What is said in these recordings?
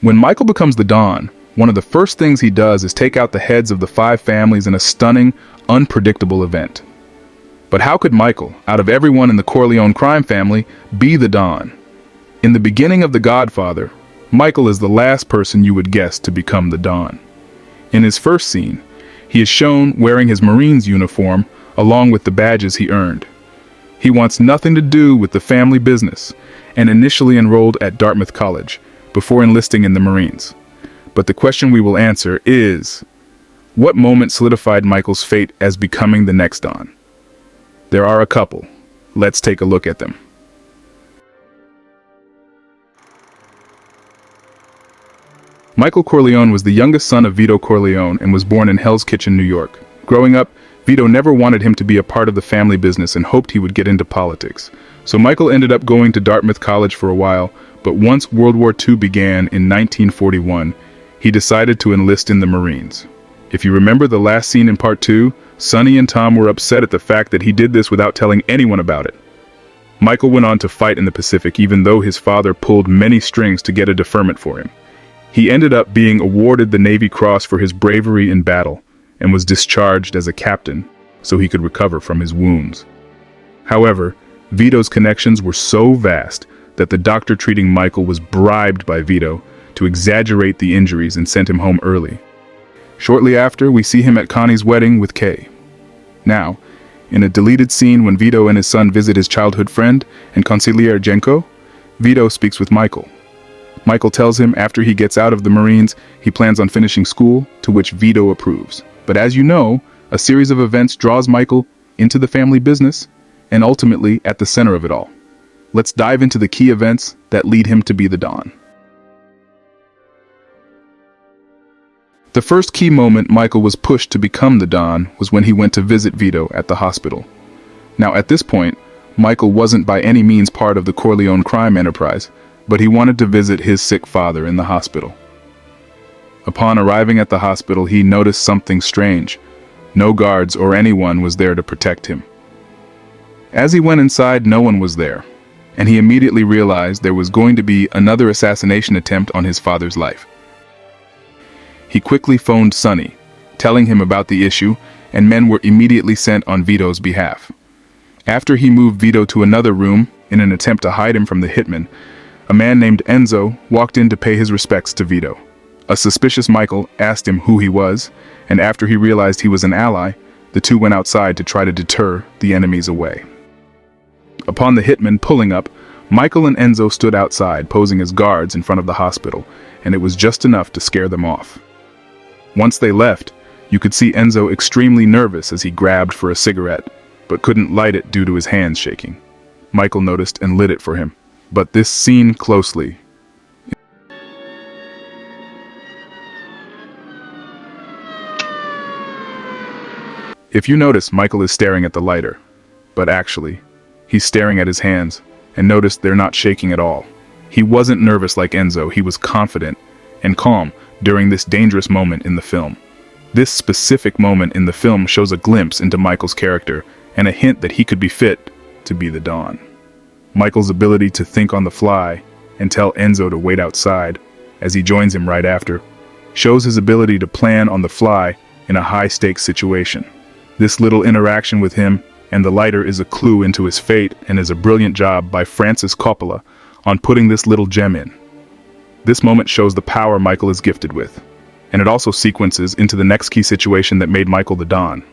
When Michael becomes the Don, one of the first things he does is take out the heads of the 5 families in a stunning, unpredictable event. But how could Michael, out of everyone in the Corleone crime family, be the Don? In the beginning of The Godfather, Michael is the last person you would guess to become the Don. In his first scene, he is shown wearing his Marine's uniform along with the badges he earned. He wants nothing to do with the family business and initially enrolled at Dartmouth College before enlisting in the Marines. But the question we will answer is, what moment solidified Michael's fate as becoming the next Don? There are a couple. Let's take a look at them. Michael Corleone was the youngest son of Vito Corleone and was born in Hell's Kitchen, New York. Growing up, Vito never wanted him to be a part of the family business and hoped he would get into politics. So Michael ended up going to Dartmouth College for a while, but once World War II began in 1941, he decided to enlist in the Marines. If you remember the last scene in Part 2, Sonny and Tom were upset at the fact that he did this without telling anyone about it. Michael went on to fight in the Pacific even though his father pulled many strings to get a deferment for him. He ended up being awarded the Navy Cross for his bravery in battle and was discharged as a captain so he could recover from his wounds. However, Vito's connections were so vast that the doctor treating Michael was bribed by Vito to exaggerate the injuries and sent him home early. Shortly after, we see him at Connie's wedding with Kay. Now, in a deleted scene when Vito and his son visit his childhood friend and consigliere Jenko, Vito speaks with Michael. Michael tells him after he gets out of the Marines, he plans on finishing school, to which Vito approves. But as you know, a series of events draws Michael into the family business and ultimately at the center of it all. Let's dive into the key events that lead him to be the Don. The first key moment Michael was pushed to become the Don was when he went to visit Vito at the hospital. Now at this point, Michael wasn't by any means part of the Corleone crime enterprise, but he wanted to visit his sick father in the hospital. Upon arriving at the hospital, he noticed something strange. No guards or anyone was there to protect him. As he went inside, no one was there, and he immediately realized there was going to be another assassination attempt on his father's life. He quickly phoned Sonny, telling him about the issue, and men were immediately sent on Vito's behalf. After he moved Vito to another room in an attempt to hide him from the hitman, a man named Enzo walked in to pay his respects to Vito. A suspicious Michael asked him who he was, and after he realized he was an ally, the two went outside to try to deter the enemies away. Upon the hitman pulling up, Michael and Enzo stood outside posing as guards in front of the hospital, and it was just enough to scare them off. Once they left, you could see Enzo extremely nervous as he grabbed for a cigarette, but couldn't light it due to his hands shaking. Michael noticed and lit it for him. But this scene closely. If you notice, Michael is staring at the lighter, but actually, he's staring at his hands, and notice they're not shaking at all. He wasn't nervous like Enzo, he was confident and calm during this dangerous moment in the film. This specific moment in the film shows a glimpse into Michael's character and a hint that he could be fit to be the Don. Michael's ability to think on the fly and tell Enzo to wait outside as he joins him right after shows his ability to plan on the fly in a high-stakes situation. This little interaction with him and the lighter is a clue into his fate and is a brilliant job by Francis Coppola on putting this little gem in. This moment shows the power Michael is gifted with, and it also sequences into the next key situation that made Michael the Don.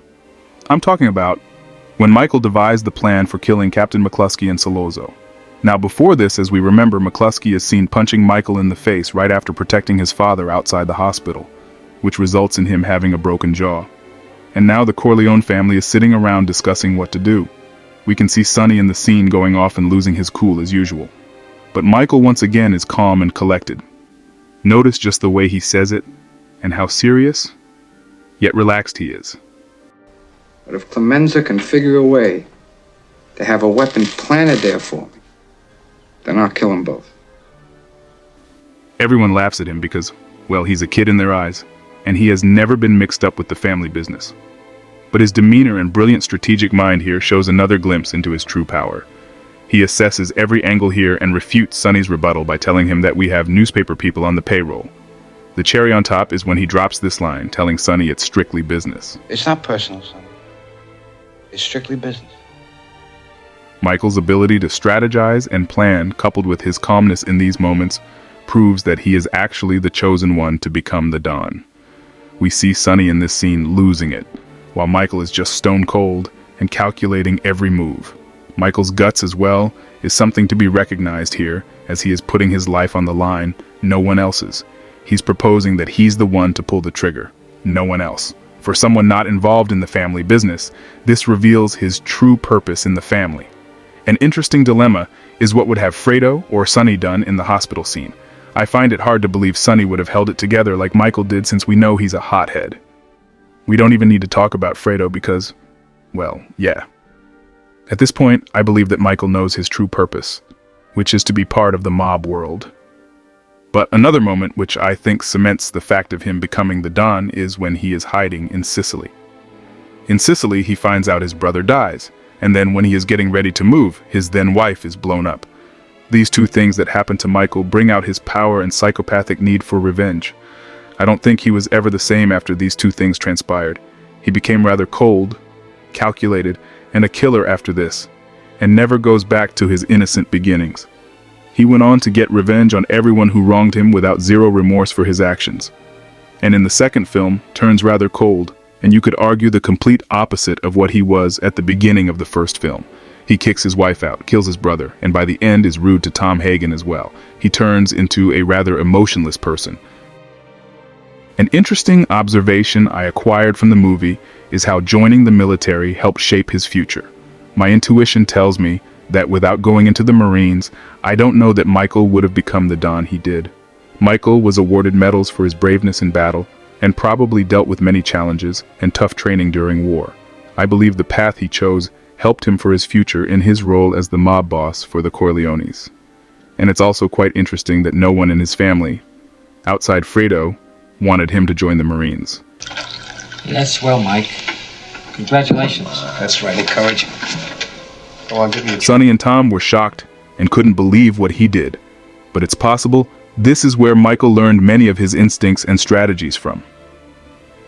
I'm talking about when Michael devised the plan for killing Captain McCluskey and Salozzo. Now before this, as we remember, McCluskey is seen punching Michael in the face right after protecting his father outside the hospital, which results in him having a broken jaw. And now the Corleone family is sitting around discussing what to do. We can see Sonny in the scene going off and losing his cool as usual. But Michael once again is calm and collected. Notice just the way he says it, and how serious, yet relaxed he is. But if Clemenza can figure a way to have a weapon planted there for me, then I'll kill them both. Everyone laughs at him because, well, he's a kid in their eyes, and he has never been mixed up with the family business. But his demeanor and brilliant strategic mind here shows another glimpse into his true power. He assesses every angle here and refutes Sonny's rebuttal by telling him that we have newspaper people on the payroll. The cherry on top is when he drops this line, telling Sonny it's strictly business. It's not personal, son. It's strictly business. Michael's ability to strategize and plan, coupled with his calmness in these moments, proves that he is actually the chosen one to become the Don. We see Sonny in this scene losing it, while Michael is just stone cold and calculating every move. Michael's guts as well is something to be recognized here, as he is putting his life on the line, no one else's. He's proposing that he's the one to pull the trigger, no one else. For someone not involved in the family business, this reveals his true purpose in the family. An interesting dilemma is what would have Fredo or Sonny done in the hospital scene. I find it hard to believe Sonny would have held it together like Michael did, since we know he's a hothead. We don't even need to talk about Fredo because, well, yeah. At this point, I believe that Michael knows his true purpose, which is to be part of the mob world. But another moment which I think cements the fact of him becoming the Don is when he is hiding in Sicily. In Sicily, he finds out his brother dies, and then when he is getting ready to move, his then-wife is blown up. These two things that happen to Michael bring out his power and psychopathic need for revenge. I don't think he was ever the same after these two things transpired. He became rather cold, calculated, and a killer after this, and never goes back to his innocent beginnings. He went on to get revenge on everyone who wronged him without zero remorse for his actions. And in the second film, turns rather cold, and you could argue the complete opposite of what he was at the beginning of the first film. He kicks his wife out, kills his brother, and by the end is rude to Tom Hagen as well. He turns into a rather emotionless person. An interesting observation I acquired from the movie is how joining the military helped shape his future. My intuition tells me that without going into the Marines, I don't know that Michael would have become the Don he did. Michael was awarded medals for his braveness in battle, and probably dealt with many challenges and tough training during war. I believe the path he chose helped him for his future in his role as the mob boss for the Corleones. And it's also quite interesting that no one in his family, outside Fredo, wanted him to join the Marines. That's swell, Mike. Congratulations. That's right, encouraging. Oh, I'll give you a Sonny and Tom were shocked and couldn't believe what he did. But it's possible this is where Michael learned many of his instincts and strategies from.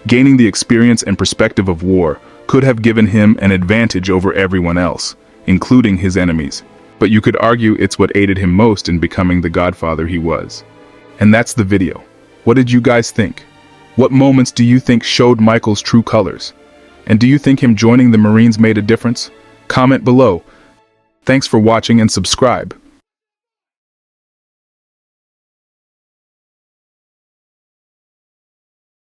Gaining the experience and perspective of war could have given him an advantage over everyone else, including his enemies. But you could argue it's what aided him most in becoming the godfather he was. And that's the video. What did you guys think? What moments do you think showed Michael's true colors? And do you think him joining the Marines made a difference? Comment below. Thanks for watching and subscribe.